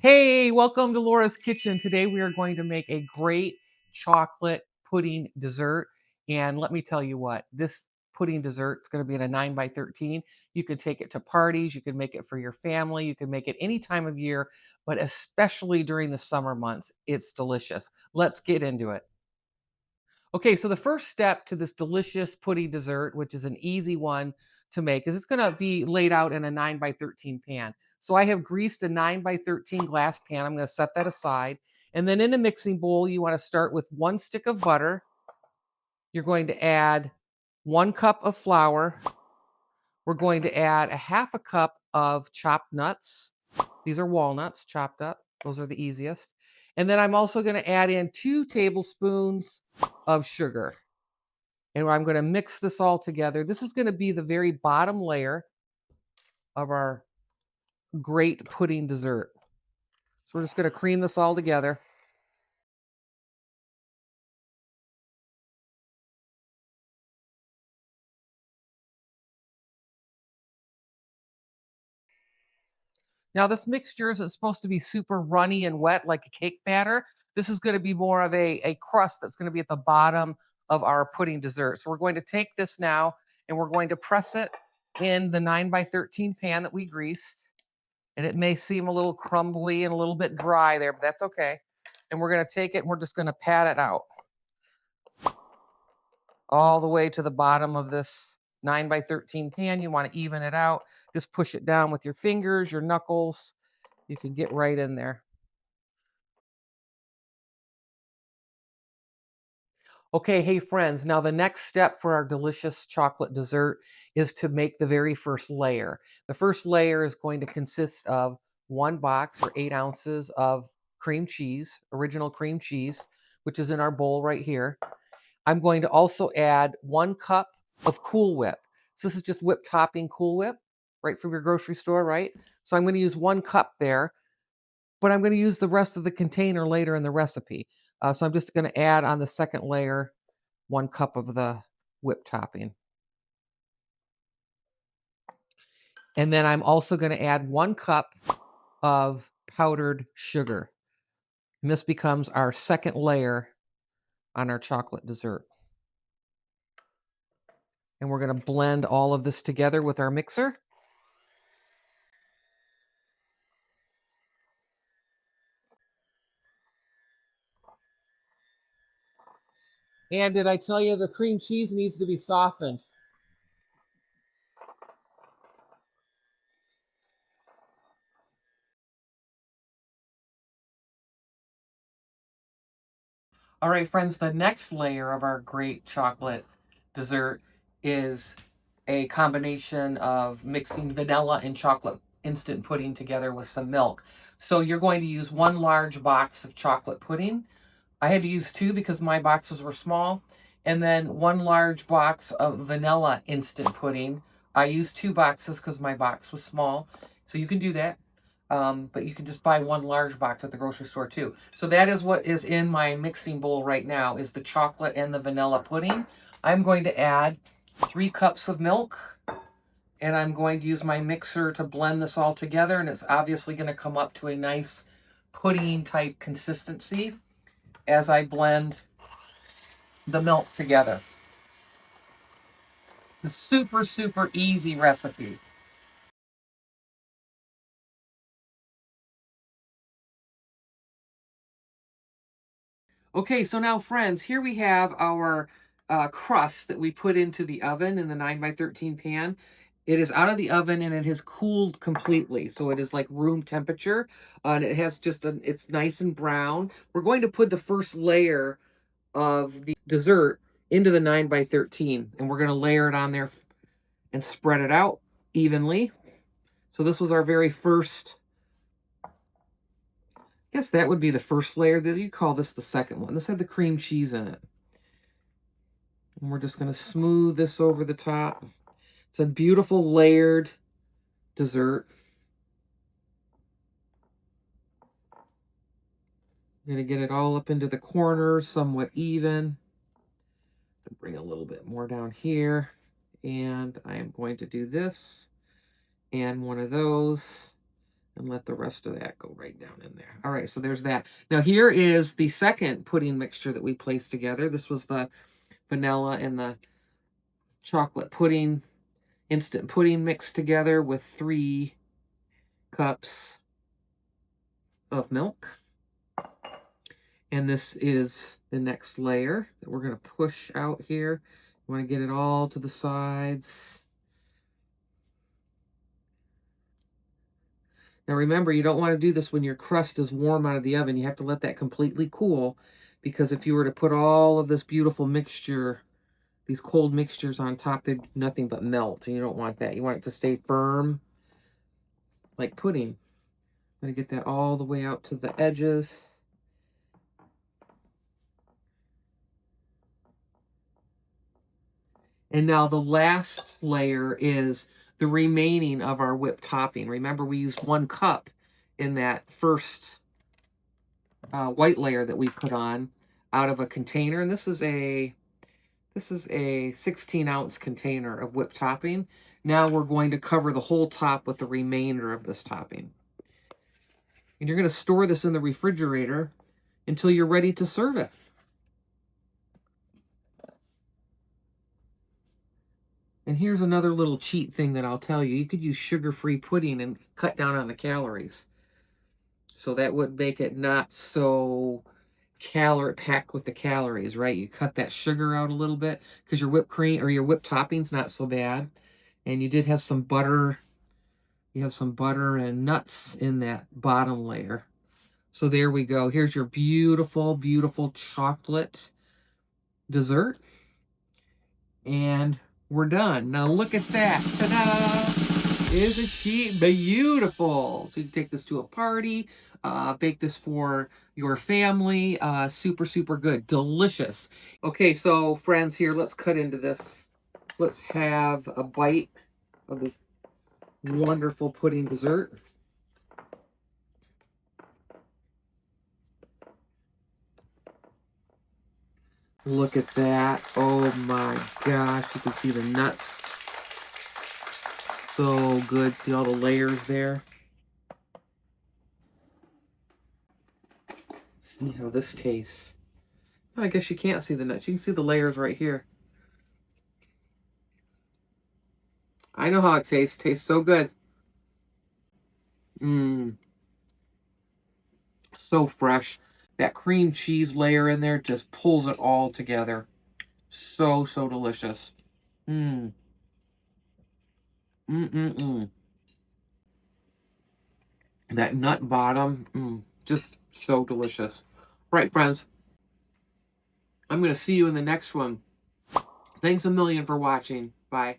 Hey, welcome to Laura's Kitchen. Today we are going to make a great chocolate pudding dessert. And let me tell you what, this pudding dessert is going to be in a 9 by 13. You can take it to parties, you can make it for your family, you can make it any time of year, but especially during the summer months. It's delicious. Let's get into it. Okay, so the first step to this delicious pudding dessert, which is an easy one to make, is it's going to be laid out in a 9 by 13 pan. So I have greased a 9 by 13 glass pan. I'm going to set that aside. And then in a mixing bowl, you want to start with 1 stick of butter. You're going to add 1 cup of flour. We're going to add a half a cup of chopped nuts. These are walnuts chopped up. Those are the easiest. And then I'm also going to add in 2 tablespoons of sugar. And I'm going to mix this all together. This is going to be the very bottom layer of our great pudding dessert. So we're just going to cream this all together. Now this mixture isn't supposed to be super runny and wet like a cake batter. This is going to be more of a crust that's going to be at the bottom of our pudding dessert. So we're going to take this now and we're going to press it in the 9 by 13 pan that we greased. And it may seem a little crumbly and a little bit dry there, but that's okay. And we're going to take it and we're just going to pat it out all the way to the bottom of this 9 by 13 pan. You want to even it out. Just push it down with your fingers, your knuckles. You can get right in there. Okay, hey friends, now the next step for our delicious chocolate dessert is to make the very first layer. The first layer is going to consist of 1 box or 8 ounces of cream cheese, original cream cheese, which is in our bowl right here. I'm going to also add 1 cup of Cool Whip. So this is just whipped topping Cool Whip, right from your grocery store, right? So I'm going to use 1 cup there, but I'm going to use the rest of the container later in the recipe. So I'm just going to add on the second layer 1 cup of the whipped topping. And then I'm also going to add 1 cup of powdered sugar. And this becomes our second layer on our chocolate dessert. And we're going to blend all of this together with our mixer. And did I tell you the cream cheese needs to be softened? All right, friends, the next layer of our great chocolate dessert is a combination of mixing vanilla and chocolate instant pudding together with some milk. So you're going to use 1 large box of chocolate pudding. I had to use 2 because my boxes were small. And then 1 large box of vanilla instant pudding. I used 2 boxes because my box was small. So you can do that. But you can just buy 1 large box at the grocery store too. So that is what is in my mixing bowl right now is the chocolate and the vanilla pudding. I'm going to add 3 cups of milk and I'm going to use my mixer to blend this all together, and it's obviously going to come up to a nice pudding type consistency as I blend the milk together. It's a super, super easy recipe. Okay, so now friends, here we have our crust that we put into the oven in the 9 by 13 pan. It is out of the oven and it has cooled completely. So it is like room temperature. And it has it's nice and brown. We're going to put the first layer of the dessert into the 9 by 13. And we're going to layer it on there and spread it out evenly. So this was our very first, I guess that would be the first layer. You call this the second one. This had the cream cheese in it. And we're just going to smooth this over the top. It's a beautiful layered dessert. I'm going to get it all up into the corners, somewhat even. Bring a little bit more down here. And I am going to do this and one of those. And let the rest of that go right down in there. All right, so there's that. Now here is the second pudding mixture that we placed together. This was the vanilla and the chocolate pudding, instant pudding mixed together with 3 cups of milk. And this is the next layer that we're going to push out here. You want to get it all to the sides. Now remember, you don't want to do this when your crust is warm out of the oven. You have to let that completely cool, because if you were to put all of this beautiful mixture, these cold mixtures on top, they'd do nothing but melt, and you don't want that. You want it to stay firm like pudding. I'm going to get that all the way out to the edges. And now the last layer is the remaining of our whipped topping. Remember, we used 1 cup in that first white layer that we put on out of a container. And this is a 16-ounce container of whipped topping. Now we're going to cover the whole top with the remainder of this topping. And you're going to store this in the refrigerator until you're ready to serve it. And here's another little cheat thing that I'll tell you. You could use sugar-free pudding and cut down on the calories. So that would make it not so packed with the calories, right? You cut that sugar out a little bit because your whipped cream or your whipped topping's not so bad. And you did have some butter. You have some butter and nuts in that bottom layer. So there we go. Here's your beautiful, beautiful chocolate dessert. And we're done. Now look at that. Ta-da! Isn't she beautiful? So you can take this to a party, bake this for your family. Super, super good. Delicious. Okay, so friends, here, let's cut into this. Let's have a bite of this wonderful pudding dessert. Look at that. Oh my gosh. You can see the nuts. So good. See all the layers there? See how this tastes. Oh, I guess you can't see the nuts. You can see the layers right here. I know how it tastes. Tastes so good. Mmm. So fresh. That cream cheese layer in there just pulls it all together. So, so delicious. Mmm. Mmm. That nut bottom, just so delicious. Right, friends. I'm going to see you in the next one. Thanks a million for watching. Bye.